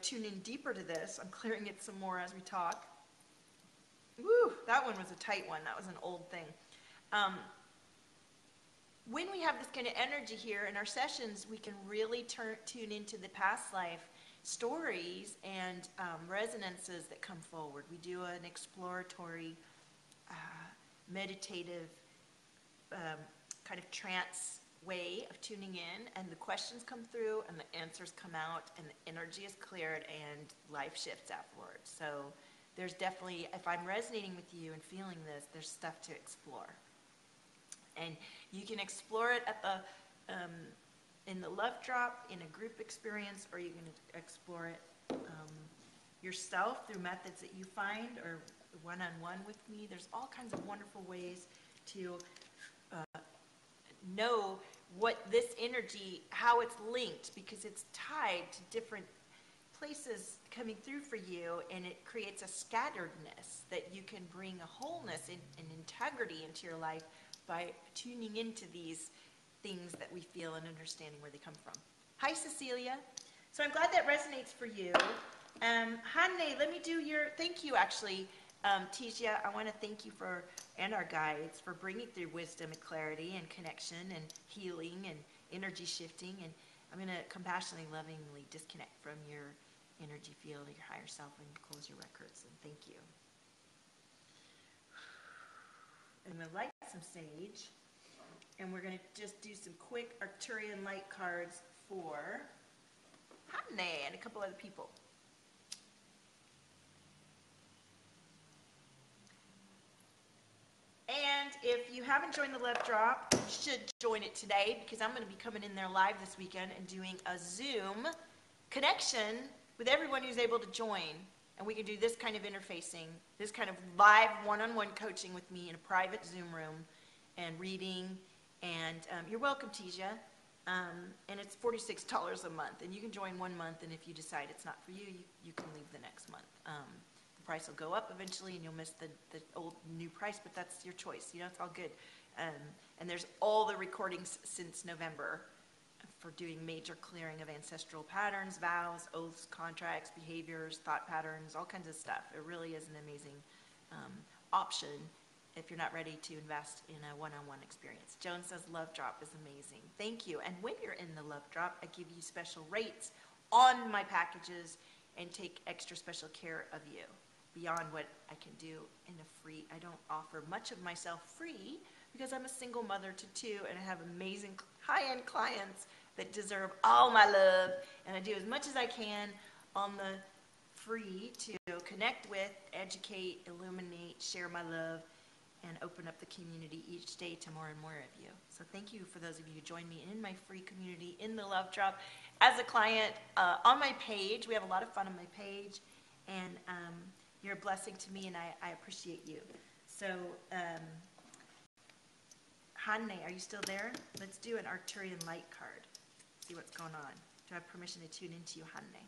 [SPEAKER 1] tune in deeper to this, I'm clearing it some more as we talk. Woo, that one was a tight one. That was an old thing. when we have this kind of energy here in our sessions, we can really tune into the past life stories and resonances that come forward. We do an exploratory, meditative, kind of trance way of tuning in, and the questions come through and the answers come out and the energy is cleared and life shifts afterwards. So there's definitely, if I'm resonating with you and feeling this, there's stuff to explore. And you can explore it at the in the love drop, in a group experience, or you can explore it yourself through methods that you find, or one-on-one with me. There's all kinds of wonderful ways to know what this energy, how it's linked, because it's tied to different places coming through for you, and it creates a scatteredness that you can bring a wholeness and integrity into your life by tuning into these things that we feel and understanding where they come from. Hi, Cecilia. So I'm glad that resonates for you. Hanne, let me do your, thank you actually. Tisia, I want to thank you for, and our guides, for bringing through wisdom and clarity and connection and healing and energy shifting. And I'm going to compassionately, lovingly disconnect from your energy field of your higher self and close your records. And thank you. I'm going to light some sage. And we're going to just do some quick Arcturian light cards for Hanne and a couple other people. And if you haven't joined the Love Drop, you should join it today, because I'm going to be coming in there live this weekend and doing a Zoom connection with everyone who's able to join. And we can do this kind of interfacing, this kind of live one-on-one coaching with me in a private Zoom room and reading. And you're welcome, Tisia. And it's $46 a month. And you can join 1 month, and if you decide it's not for you, you can leave the next month. The price will go up eventually, and you'll miss the old new price, but that's your choice. You know, it's all good. And there's all the recordings since November for doing major clearing of ancestral patterns, vows, oaths, contracts, behaviors, thought patterns, all kinds of stuff. It really is an amazing option if you're not ready to invest in a one-on-one experience. Joan says Love Drop is amazing. Thank you. And when you're in the Love Drop, I give you special rates on my packages and take extra special care of you beyond what I can do in a free. I don't offer much of myself free because I'm a single mother to 2 and I have amazing high-end clients that deserve all my love. And I do as much as I can on the free to connect with, educate, illuminate, share my love, and open up the community each day to more and more of you. So thank you for those of you who join me in my free community, in the Love Drop. As a client, on my page, we have a lot of fun on my page, and you're a blessing to me, and I appreciate you. So, Hanne, are you still there? Let's do an Arcturian light card. See what's going on. Do I have permission to tune into you, Hanne?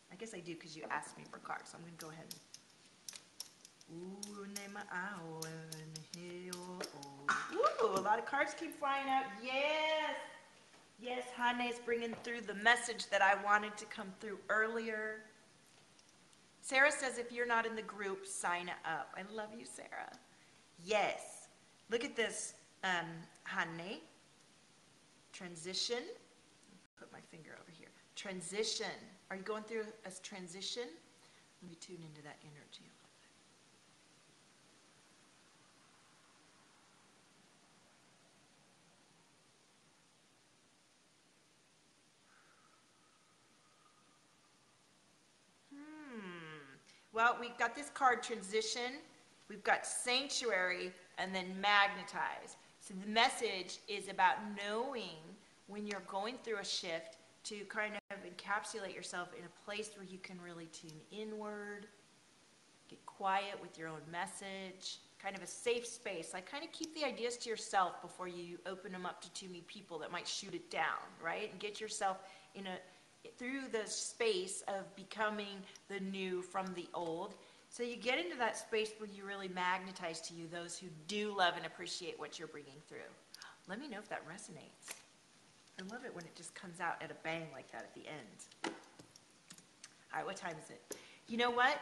[SPEAKER 1] I guess I do, because you asked me for cards, so I'm going to go ahead and... Ooh, a lot of cards keep flying out. Yes. Yes, Hanne is bringing through the message that I wanted to come through earlier. Sarah says if you're not in the group, sign up. I love you, Sarah. Yes. Look at this, Hanne. Transition. Put my finger over here. Transition. Are you going through a transition? Let me tune into that energy. Well, we've got this card, transition, we've got sanctuary, and then magnetize. So the message is about knowing when you're going through a shift to kind of encapsulate yourself in a place where you can really tune inward, get quiet with your own message, kind of a safe space. Like kind of keep the ideas to yourself before you open them up to too many people that might shoot it down, right? And get yourself in through the space of becoming the new from the old. So you get into that space where you really magnetize to you those who do love and appreciate what you're bringing through. Let me know if that resonates. I love it when it just comes out at a bang like that at the end. All right, what time is it? You know what?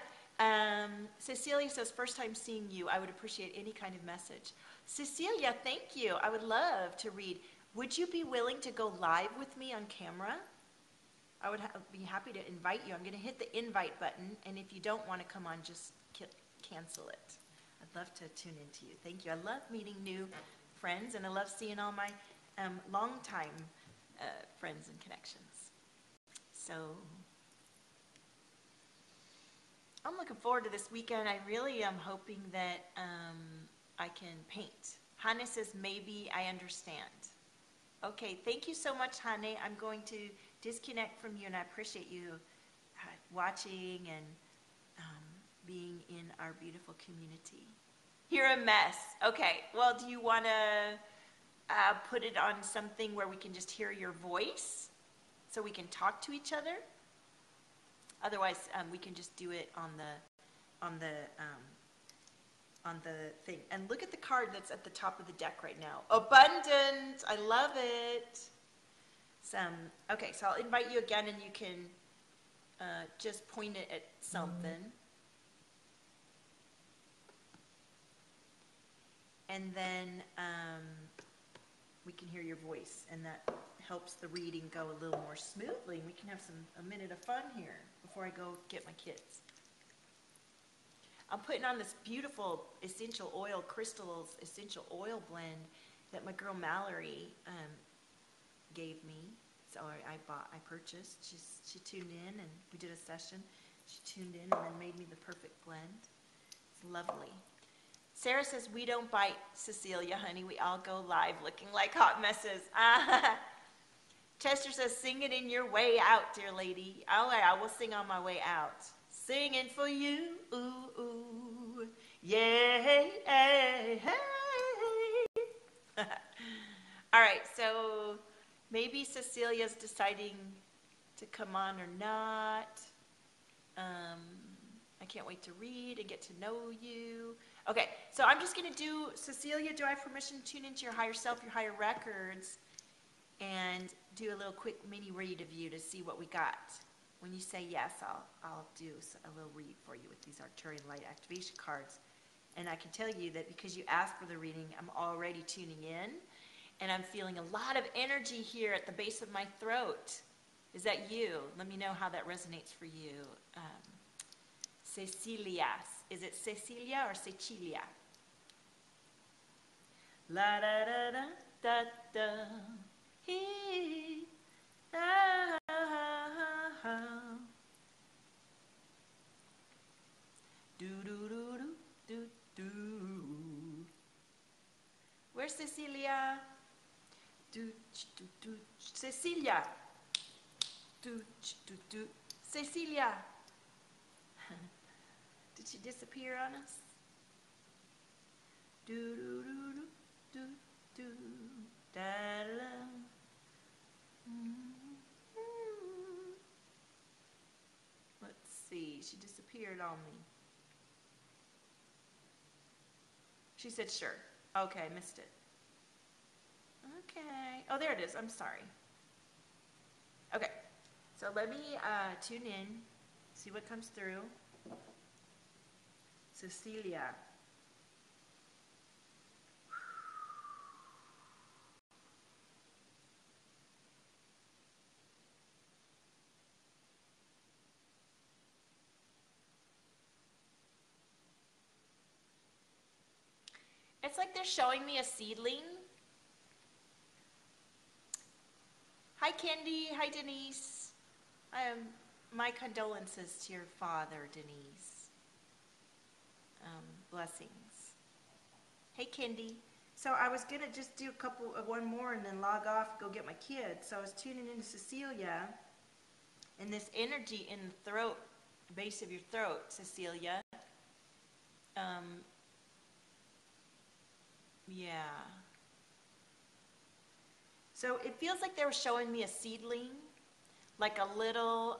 [SPEAKER 1] Cecilia says, first time seeing you, I would appreciate any kind of message. Cecilia, thank you. I would love to read. Would you be willing to go live with me on camera? I would be happy to invite you. I'm going to hit the invite button, and if you don't want to come on, just cancel it. I'd love to tune into you. Thank you. I love meeting new friends, and I love seeing all my longtime friends and connections. So I'm looking forward to this weekend. I really am hoping that I can paint. Hane says, maybe I understand. Okay, thank you so much, Hane. I'm going to disconnect from you, and I appreciate you watching and being in our beautiful community. You're a mess. Okay, well, do you want to put it on something where we can just hear your voice so we can talk to each other? Otherwise, we can just do it on the thing. And look at the card that's at the top of the deck right now. Abundant. I love it. Okay, so I'll invite you again, and you can just point it at something. And then we can hear your voice, and that helps the reading go a little more smoothly. We can have a minute of fun here before I go get my kids. I'm putting on this beautiful essential oil, crystals essential oil blend that my girl Mallory gave me. So I purchased. She tuned in, and we did a session. She tuned in and then made me the perfect blend. It's lovely. Sarah says, we don't bite, Cecilia, honey. We all go live looking like hot messes. Chester says, sing it in your way out, dear lady. I will sing on my way out. Singing for you, ooh, ooh, yeah, hey, hey. All right, so maybe Cecilia's deciding to come on or not. I can't wait to read and get to know you. Okay, so I'm just going to do, Cecilia, do I have permission to tune into your higher self, your higher records, and do a little quick mini read of you to see what we got? When you say yes, I'll do a little read for you with these Arcturian Light Activation cards. And I can tell you that because you asked for the reading, I'm already tuning in, and I'm feeling a lot of energy here at the base of my throat. Is that you? Let me know how that resonates for you. Cecilia. Is it Cecilia or Cecilia? La da da da da da. He da ha. Do do do do do do. Where's Cecilia? Do do do. Cecilia. Do do do. Cecilia. Did she disappear on us? Do do do do do do da da. Let's see. She disappeared on me. She said sure. Okay, I missed it. Okay. Oh, there it is. I'm sorry. Okay. So let me tune in, see what comes through. Cecilia. It's like they're showing me a seedling. Hi, Kendi. Hi, Denise. My condolences to your father, Denise. Blessings. Hey, Kendi. So I was going to just do one more and then log off, go get my kids. So I was tuning into Cecilia, and this energy in the throat, base of your throat, Cecilia. Yeah. So it feels like they were showing me a seedling, like a little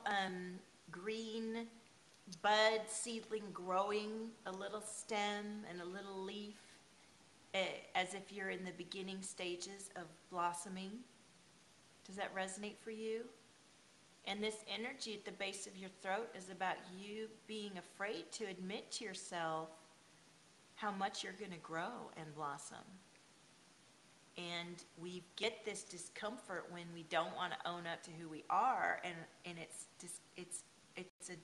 [SPEAKER 1] green bud seedling growing, a little stem and a little leaf, as if you're in the beginning stages of blossoming. Does that resonate for you? And this energy at the base of your throat is about you being afraid to admit to yourself how much you're going to grow and blossom. And we get this discomfort when we don't want to own up to who we are, and it's a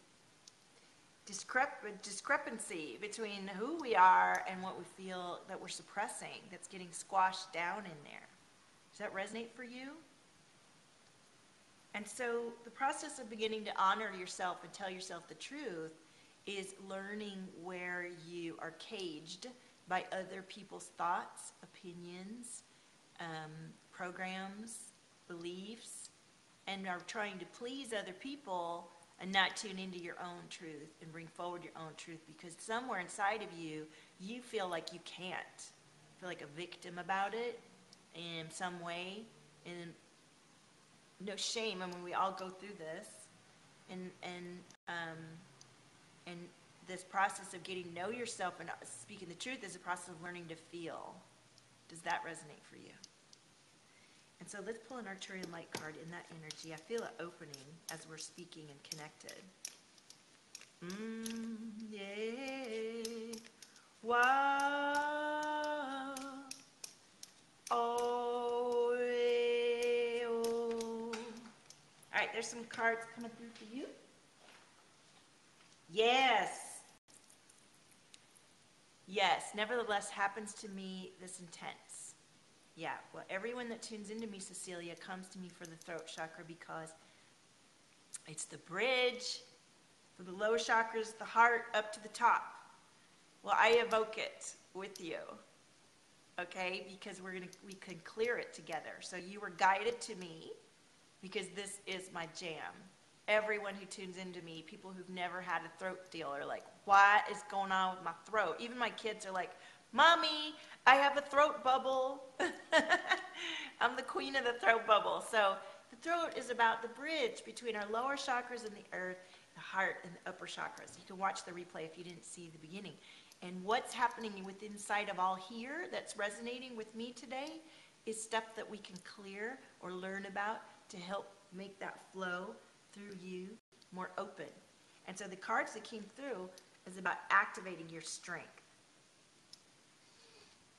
[SPEAKER 1] discrepancy between who we are and what we feel that we're suppressing, that's getting squashed down in there. Does that resonate for you? And so the process of beginning to honor yourself and tell yourself the truth is learning where you are caged by other people's thoughts, opinions, programs, beliefs, and are trying to please other people and not tune into your own truth and bring forward your own truth, because somewhere inside of you, you feel like you can't. Feel like a victim about it in some way. And no shame. I mean, we all go through this. And this process of getting to know yourself and speaking the truth is a process of learning to feel. Does that resonate for you? And so let's pull an Arcturian light card in that energy. I feel it opening as we're speaking and connected. Yeah. Wow. Oh, yeah. Oh. All right, there's some cards coming through for you. Yes. Yes, nevertheless happens to me this intense. Yeah, well, everyone that tunes into me, Cecilia, comes to me for the throat chakra because it's the bridge for the lower chakras, the heart, up to the top. Well, I evoke it with you, okay? Because we can clear it together. So you were guided to me because this is my jam. Everyone who tunes into me, people who've never had a throat deal, are like, what is going on with my throat? Even my kids are like, Mommy, I have a throat bubble. I'm the queen of the throat bubble. So the throat is about the bridge between our lower chakras and the earth, the heart and the upper chakras. You can watch the replay if you didn't see the beginning. And what's happening within inside of all here that's resonating with me today is stuff that we can clear or learn about to help make that flow through you more open. And so the cards that came through is about activating your strength.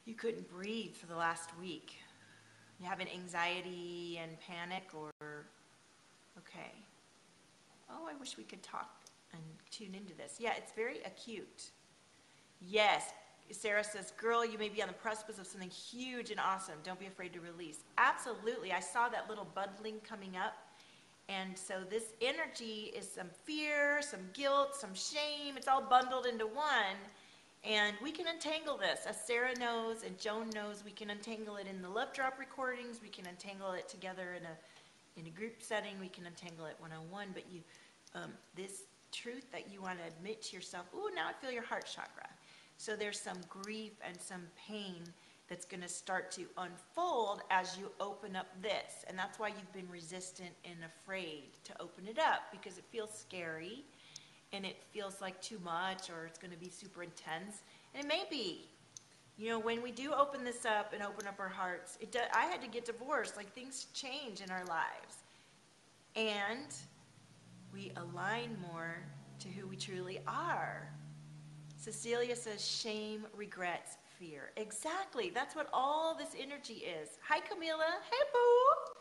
[SPEAKER 1] You couldn't breathe for the last week. You having anxiety and panic or, okay. Oh, I wish we could talk and tune into this. Yeah, it's very acute. Yes, Sarah says, girl, you may be on the precipice of something huge and awesome. Don't be afraid to release. Absolutely. I saw that little bundling coming up. And so this energy is some fear, some guilt, some shame. It's all bundled into one. And we can untangle this. As Sarah knows and Joan knows, we can untangle it in the Love Drop recordings. We can untangle it together in a group setting. We can untangle it one-on-one. But you, this truth that you want to admit to yourself, ooh, now I feel your heart chakra. So there's some grief and some pain that's going to start to unfold as you open up this. And that's why you've been resistant and afraid to open it up, because it feels scary and it feels like too much, or it's going to be super intense. And it may be. You know, when we do open this up and open up our hearts, I had to get divorced. Like, things change in our lives. And we align more to who we truly are. Cecilia says shame, regrets, fear. Exactly. That's what all this energy is. Hi, Camila. Hey, boo.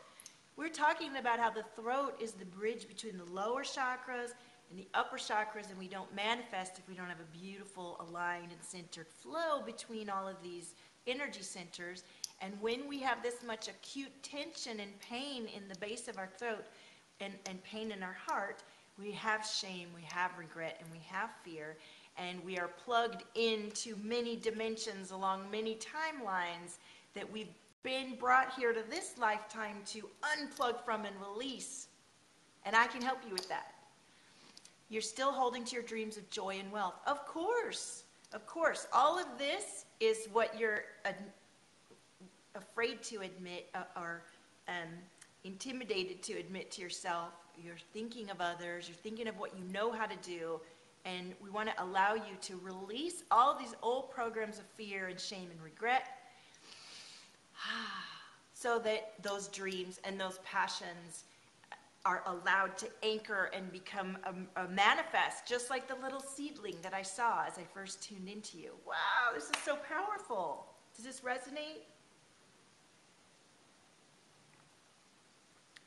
[SPEAKER 1] We're talking about how the throat is the bridge between the lower chakras and the upper chakras, and we don't manifest if we don't have a beautiful, aligned, and centered flow between all of these energy centers. And when we have this much acute tension and pain in the base of our throat and pain in our heart, we have shame, we have regret, and we have fear. And we are plugged into many dimensions along many timelines that we've been brought here to this lifetime to unplug from and release. And I can help you with that. You're still holding to your dreams of joy and wealth. Of course. Of course. All of this is what you're afraid to admit or intimidated to admit to yourself. You're thinking of others. You're thinking of what you know how to do. And we want to allow you to release all these old programs of fear and shame and regret so that those dreams and those passions are allowed to anchor and become a manifest, just like the little seedling that I saw as I first tuned into you. Wow, this is so powerful. Does this resonate?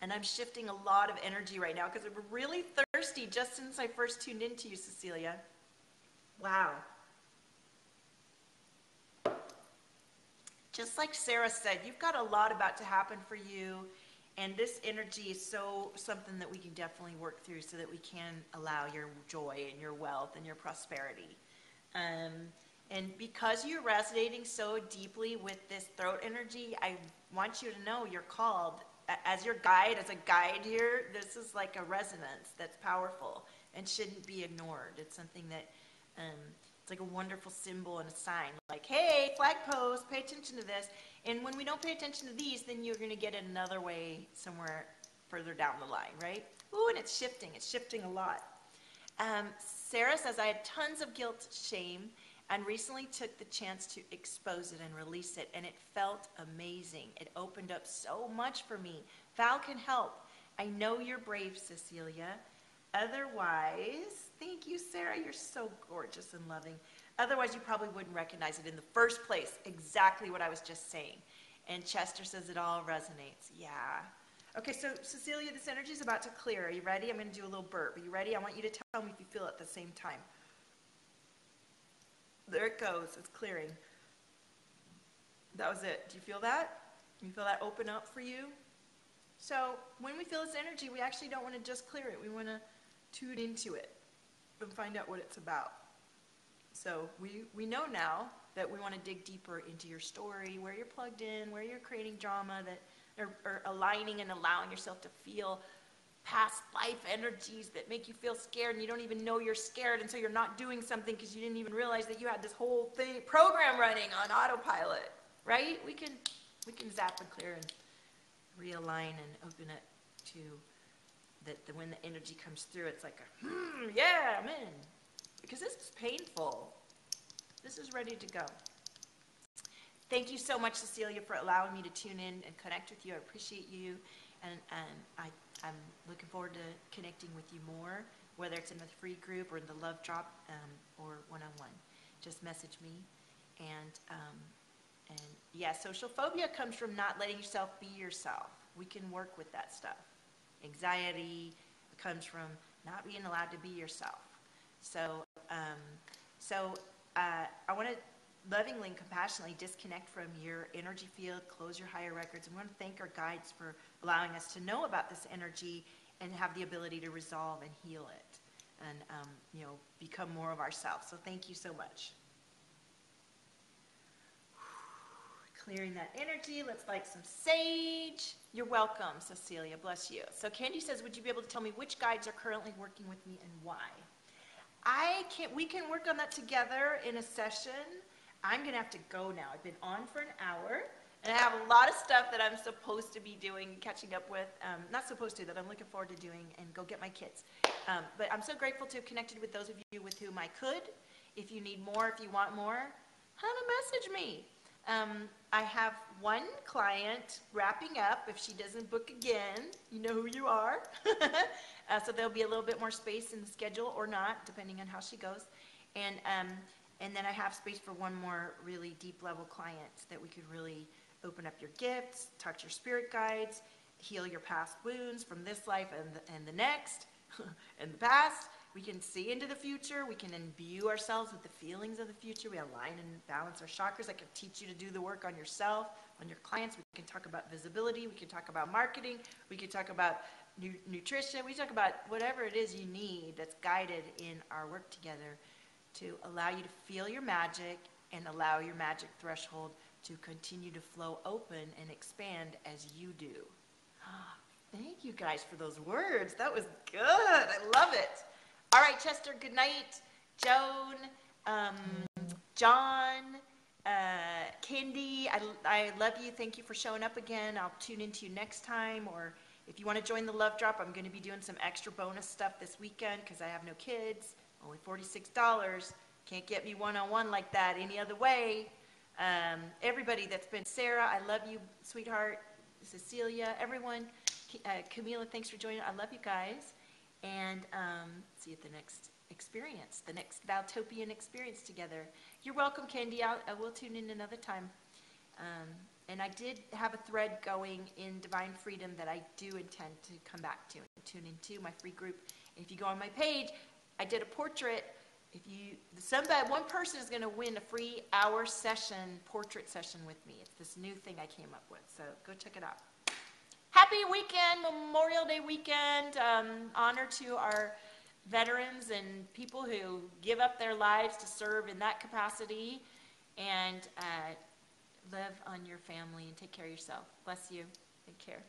[SPEAKER 1] And I'm shifting a lot of energy right now because I'm really thirsty just since I first tuned into you, Cecilia. Wow. Just like Sarah said, you've got a lot about to happen for you. And this energy is so something that we can definitely work through so that we can allow your joy and your wealth and your prosperity. And because you're resonating so deeply with this throat energy, I want you to know you're called. As your guide, as a guide here, this is like a resonance that's powerful and shouldn't be ignored. It's something that, it's like a wonderful symbol and a sign. Like, hey, flag post, pay attention to this. And when we don't pay attention to these, then you're going to get it another way somewhere further down the line, right? Ooh, and it's shifting a lot. Sarah says, I had tons of guilt, shame, and recently took the chance to expose it and release it, and it felt amazing. It opened up so much for me. Val can help. I know you're brave, Cecilia. Otherwise, thank you, Sarah. You're so gorgeous and loving. Otherwise, you probably wouldn't recognize it in the first place. Exactly what I was just saying. And Chester says it all resonates. Yeah. Okay, so Cecilia, this energy is about to clear. Are you ready? I'm going to do a little burp. Are you ready? I want you to tell me if you feel it at the same time. There it goes. It's clearing. That was it. Do you feel that? You feel that open up for you? So when we feel this energy, we actually don't want to just clear it. We want to tune into it and find out what it's about. So we know now that we want to dig deeper into your story, where you're plugged in, where you're creating drama, that or aligning and allowing yourself to feel past life energies that make you feel scared, and you don't even know you're scared, and so you're not doing something because you didn't even realize that you had this whole program running on autopilot, right? We can zap and clear and realign and open it to that. When the energy comes through, it's like yeah, I'm in, because this is painful. This is ready to go. Thank you so much, Cecilia, for allowing me to tune in and connect with you. I appreciate you, and I'm looking forward to connecting with you more, whether it's in the free group or in the Love Drop or one-on-one. Just message me. And yeah, social phobia comes from not letting yourself be yourself. We can work with that stuff. Anxiety comes from not being allowed to be yourself. So I want to lovingly and compassionately disconnect from your energy field, close your higher records. And we want to thank our guides for allowing us to know about this energy and have the ability to resolve and heal it and, become more of ourselves. So thank you so much. Clearing that energy. Let's light some sage. You're welcome, Cecilia. Bless you. So Candy says, would you be able to tell me which guides are currently working with me and why? We can work on that together in a session. I'm going to have to go now. I've been on for an hour, and I have a lot of stuff that I'm supposed to be doing, catching up with. Not supposed to, that I'm looking forward to doing, and go get my kids. But I'm so grateful to have connected with those of you with whom I could. If you need more, if you want more, message me. I have one client wrapping up. If she doesn't book again, you know who you are. So there'll be a little bit more space in the schedule or not, depending on how she goes. And then I have space for one more really deep level client that we could really open up your gifts, touch your spirit guides, heal your past wounds from this life and the next, and the past. We can see into the future. We can imbue ourselves with the feelings of the future. We align and balance our chakras. I can teach you to do the work on yourself, on your clients. We can talk about visibility. We can talk about marketing. We can talk about nutrition. We talk about whatever it is you need that's guided in our work together to allow you to feel your magic and allow your magic threshold to continue to flow open and expand as you do. Thank you guys for those words. That was good. I love it. All right, Chester, good night. Joan, John, Kendi, I love you. Thank you for showing up again. I'll tune into you next time. Or if you want to join the Love Drop, I'm going to be doing some extra bonus stuff this weekend because I have no kids. Only $46. Can't get me one-on-one like that any other way. Everybody that's been, Sarah, I love you, sweetheart. Cecilia, everyone. Camila, thanks for joining. I love you guys. And see you at the next experience, the next Valtopian experience together. You're welcome, Candy. I will tune in another time. And I did have a thread going in Divine Freedom that I do intend to come back to and tune into my free group. And if you go on my page, I did a portrait. One person is going to win a free hour session, portrait session with me. It's this new thing I came up with. So go check it out. Happy weekend, Memorial Day weekend. Honor to our veterans and people who give up their lives to serve in that capacity. And love on your family and take care of yourself. Bless you. Take care.